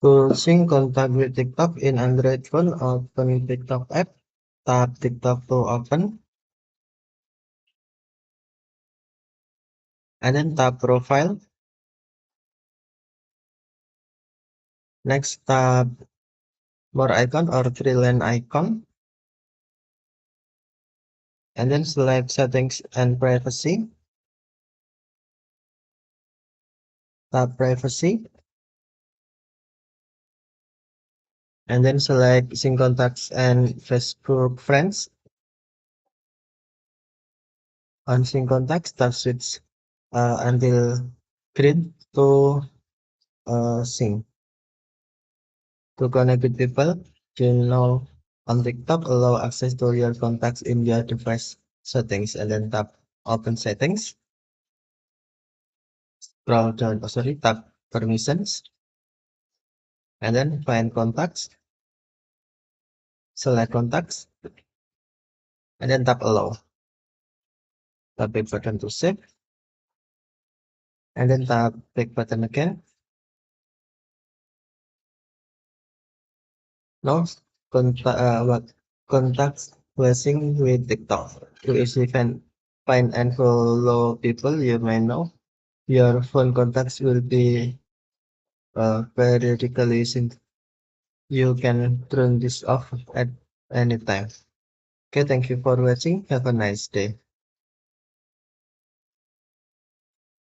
To sync contact with TikTok in Android phone, open TikTok app, tap TikTok to open, and then tap profile. Next, tap more icon or three line icon, and then select settings and privacy. Tap privacy, and then select sync contacts and Facebook friends. On sync contacts, tap switch until grid to sync. To connect with people, you know on TikTok, allow access to your contacts in your device settings and then tap open settings. Scroll down, tap permissions and then find contacts, select contacts, and then tap allow. Tap back button to save and then tap back button again. Now, what contacts blessing with TikTok. To easily find and follow people you may know. Your phone contacts will be periodically sync. You can turn this off at any time. Okay, thank you for watching. Have a nice day.